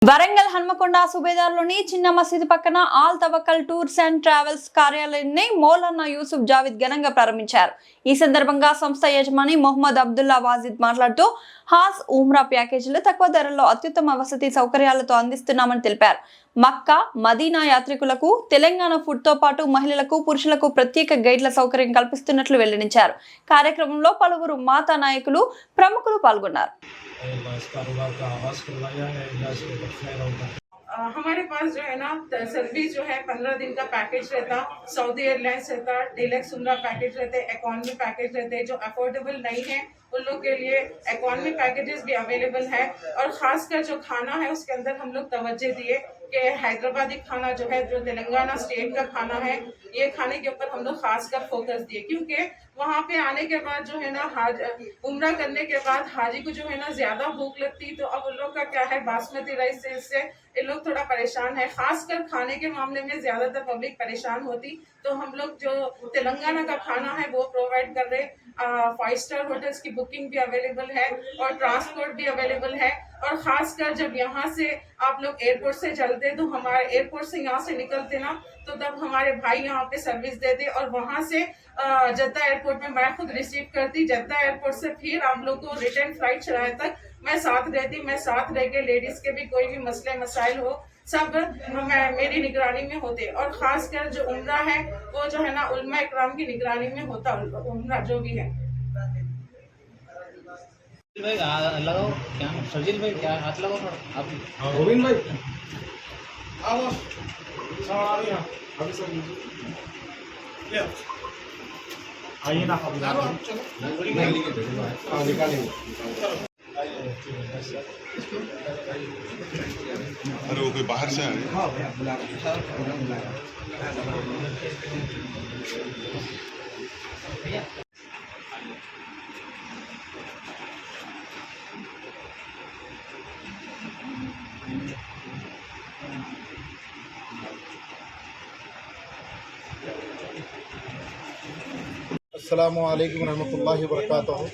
వరంగల్ హన్మకొండ సుబేదార్లోని చిన్న మసీదు పక్కన all Tawakkal tours and travels కార్యాలయాన్ని మౌలానా యూసుఫ్ జావేద్ ఘనంగా ప్రారంభించారు। ఈ సందర్భంగా సంస్థ యజమాని మొహమ్మద్ అబ్దుల్లా వాజిద్ మాట్లాడుతూ హాజ్ ఉమ్రా ప్యాకేజీలు తక్కువ ధరల్లో అత్యుత్తమ వసతి సౌకర్యాలతో అందిస్తున్నామని తెలిపారు। మక్కా మదీనా యాత్రికులకు తెలంగాణ ఫుడ్ తో పాటు మహిళలకు పురుషులకు ప్రత్యేక గైడ్ల సౌకర్యం కల్పిస్తున్నట్లు వెల్లడించారు। కార్యక్రమంలో పలువురు మాతా నాయకులు ప్రముఖులు పాల్గొన్నారు। हमारे पास जो है ना सर्विस जो है 15 दिन का पैकेज रहता, सऊदी एयरलाइंस रहता, डीलक्स उमरा पैकेज रहते, इकोनॉमी पैकेज रहते। जो अफोर्डेबल नहीं है उन लोग के लिए इकोनॉमी पैकेजेस भी अवेलेबल है। और खासकर जो खाना है उसके अंदर हम लोग तवज्जो दिए कि हैदराबादी खाना जो है, जो तेलंगाना स्टेट का खाना है, ये खाने के ऊपर हम लोग खासकर फोकस दिए, क्योंकि वहाँ पे आने के बाद जो है ना उम्रा करने के बाद हाजी को जो है ना ज्यादा भूख लगती, तो अब उन लोग का क्या है बासमती राइस से इससे ये लोग थोड़ा परेशान है। खासकर खाने के मामले में ज्यादातर पब्लिक परेशान होती, तो हम लोग जो तेलंगाना का खाना है वो प्रोवाइड कर रहे। 5 स्टार होटल्स की बुकिंग भी अवेलेबल है और ट्रांसपोर्ट भी अवेलेबल है। और खासकर जब यहाँ से आप लोग एयरपोर्ट से चलते, तो हमारे एयरपोर्ट से यहाँ से निकलते ना, तो तब हमारे भाई यहाँ पे सर्विस देते और वहाँ से जद्दा एयरपोर्ट में मैं खुद रिसीव करती। जद्दा एयरपोर्ट से फिर आप लोग को रिटर्न फ्लाइट चलाए तक मैं साथ रहती। मैं साथ रह के लेडीज के भी कोई भी मसले मसाइल हो सब मेरी निगरानी में होते। और खासकर जो उम्रा है वो जो है ना उलमा इकराम की निगरानी में होता, उम्रा जो भी है। भाई लगाओ क्या सजिल भाई क्या हाथ लगाओ आप। गोविंद भाई आओ सवाल अभी सब ले आइए ना आप निकालेंगे। अरे वो कोई बाहर से आए? हाँ बुला अस्सलामु अलैकुम रहमतुल्लाहि व बरकातहू।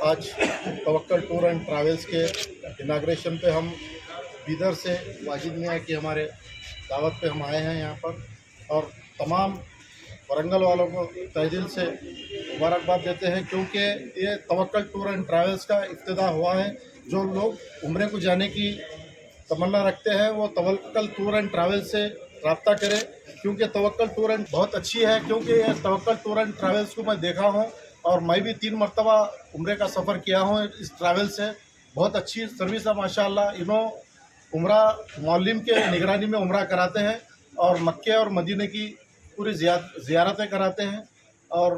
आज तवक्कल टूर एंड ट्रैवल्स के इनाग्रेशन पे हम बीदर से वाजिद मियाँ की हमारे दावत पे हम आए हैं यहाँ पर, और तमाम वरंगल वालों को तहे दिल से मुबारकबाद देते हैं, क्योंकि ये तवक्कल टूर एंड ट्रैवल्स का इब्तिदा हुआ है। जो लोग उम्रे को जाने की तमन्ना रखते हैं वो तवक्कल टूर एंड ट्रैवल्स से रब्ता करें, क्योंकि तवक्कल टूर एंड बहुत अच्छी है। क्योंकि ये तवक्कल टूर एंड ट्रैवल्स को मैं देखा हूँ और मैं भी 3 मरतबा उम्रे का सफ़र किया हूँ इस ट्रैवल से। बहुत अच्छी सर्विस है माशाल्लाह। इन्हों उम्रा मौलिम के निगरानी में उम्रा कराते हैं और मक्के और मदीने की पूरी ज़ियारतें कराते हैं, और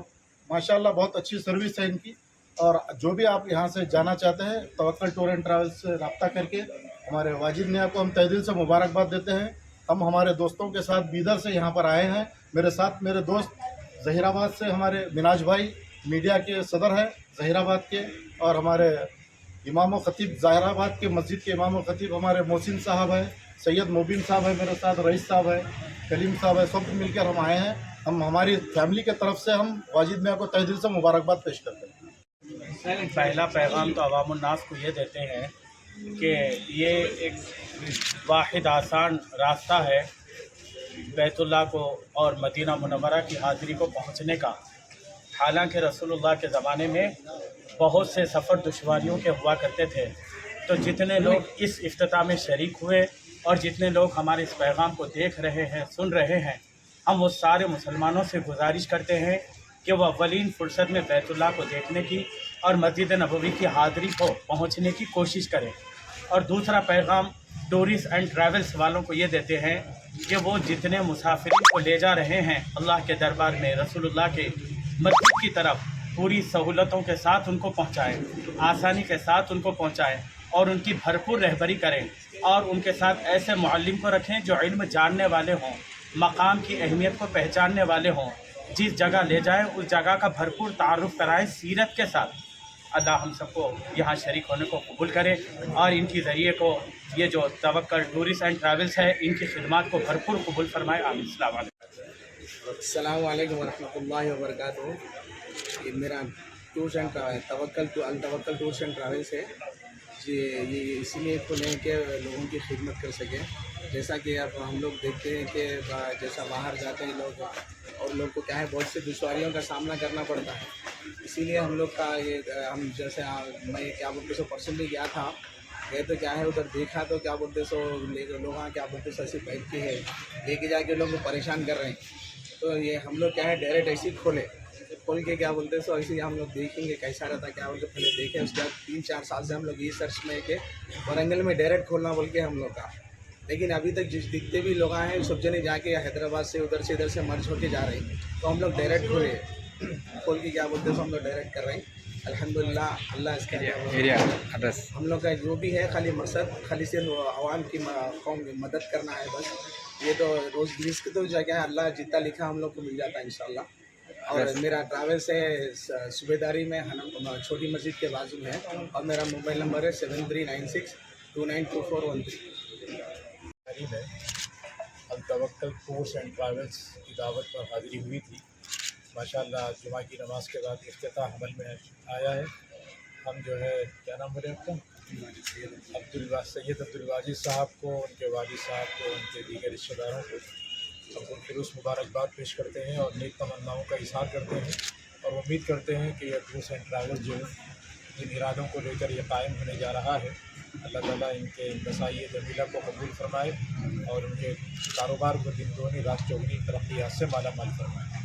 माशाल्लाह बहुत अच्छी सर्विस है इनकी। और जो भी आप यहाँ से जाना चाहते हैं तवक्कल टूर एंड ट्रैवल्स से रब्ता करके हमारे वाजिद मियाँ को हम तहे दिल से मुबारकबाद देते हैं। हम हमारे दोस्तों के साथ बीदर से यहाँ पर आए हैं। मेरे साथ मेरे दोस्त ज़हीराबाद से हमारे मिनाज भाई मीडिया के सदर हैं ज़हीराबाद के, और हमारे इमाम ख़तीब ज़हीराबाद के मस्जिद के इमाम ख़तीब हमारे मोहसिन साहब हैं, सैयद मुबीन साहब है मेरे साथ, रईस साहब है, कलीम साहब है, सब मिलकर हम आए हैं। हम हमारी फैमिली के तरफ से हम वाजिद मियाँ को तहे दिल से मुबारकबाद पेश करते हैं। पहला पैगाम तो अवामुन्नास को ये देते हैं कि ये एक वाहिद आसान रास्ता है बैतुल्लाह को और मदीना मुनव्वरा की हाज़िरी को पहुँचने का। हालांकि रसूलुल्लाह के ज़माने में बहुत से सफ़र दुश्वारियों के हुआ करते थे, तो जितने लोग इस इफ्तिताह में शरीक हुए और जितने लोग हमारे इस पैगाम को देख रहे हैं सुन रहे हैं, हम वो सारे मुसलमानों से गुजारिश करते हैं कि वह अव्वलीन फ़ुर्सत में बैतुल्लाह को देखने की और मस्जिद नबवी की हाज़िरी को पहुँचने की कोशिश करें। और दूसरा पैगाम टूरिस्ट एंड ट्रैवल्स वालों को ये देते हैं कि वो जितने मुसाफिरीन को ले जा रहे हैं अल्लाह के दरबार में रसूलुल्लाह के मस्जिद की तरफ पूरी सहूलतों के साथ उनको पहुँचाएँ, आसानी के साथ उनको पहुँचाएँ और उनकी भरपूर रहबरी करें। और उनके साथ ऐसे मुअल्लिम को रखें जो इल्म जानने वाले हों, मकाम की अहमियत को पहचानने वाले हों। जिस जगह ले जाएँ उस जगह का भरपूर तारुफ़ कराएँ सीरत के साथ। अल्लाह हम सबको यहाँ शरीक होने को कबूल करे और इनकी ज़रिए को ये जो तवक्कल टूरिस्ट एंड ट्रैवल्स है इनकी खिदमत को भरपूर कबूल फरमाए। आमीन। अस्सलाम वालेकुम वरहमतुल्लाहि वबरकातुहू। ये मेरा tours and तवक्कल tours and travels है। ये इसीलिए खोले हैं कि लोगों की खिदमत कर सकें। जैसा कि अब हम लोग देखते हैं कि जैसा बाहर जाते हैं लोग और लोग को क्या है बहुत सी दुश्वारियों का सामना करना पड़ता है। इसीलिए हम लोग का ये हम जैसे मैं क्या बोलते सो पर्सनली गया था, गए तो क्या है उधर देखा तो क्या बोलते सो लोग क्या बोलते सो ऐसी बैठ के है लेके जाके लोग को परेशान कर रहे हैं। तो ये हम लोग क्या है डायरेक्ट ऐसे ही खोल के क्या बोलते सो ऐसे ही हम लोग देखेंगे कैसा रहता क्या बोलते पहले देखें। उसके बाद 3-4 साल से हम लोग ये सर्च में कि वारंगल में डायरेक्ट खोलना बोल के हम लोग का, लेकिन अभी तक जिस दिखते भी लोग आए हैं सब जने जाके हैदराबाद से उधर से मर्ज होके जा रहे हैं। तो हम लोग डायरेक्ट खोल के क्या बोलते हैं हम लोग डायरेक्ट कर रहे हैं। अल्हम्दुलिल्लाह अल्लाह इसका हम लोग का जो भी है खाली मकसद खाली सिर्फ आवाम की कौम की मदद करना है बस। ये तो रोज़ रिस्क तो जगह है, अल्लाह जितना लिखा हम लोग को मिल जाता है इंशाल्लाह। और मेरा ट्रैवल्स है सूबेदारी में छोटी मस्जिद के बाजू में है और मेरा मोबाइल नंबर है 7396292413। में अल तवक्कल टूर्स एंड ट्रैवल्स की दावत पर हाज़िरी हुई थी। माशाअल्लाह जुमा की नमाज़ के बाद इफ्तिताह अमल में आया है। हम जो है क्या नाम बोले आपका सैयद अब्दुल वाजिद साहब को, उनके वालिद साहब को, उनके दीगर रिश्तेदारों को हम फिर मुबारकबाद पेश करते हैं और नेक तमन्नाओं का इज़हार करते हैं और उम्मीद करते हैं कि यह टूर्स एंड ट्रैवल्स जो है जिन इरादों को लेकर यह कायम होने जा रहा है, अल्लाह ताला इनके मसाई जमीला को कबूल फरमाए और उनके कारोबार को दिन दोनी रात चौगनी तरक्की से माला माल फरमाए।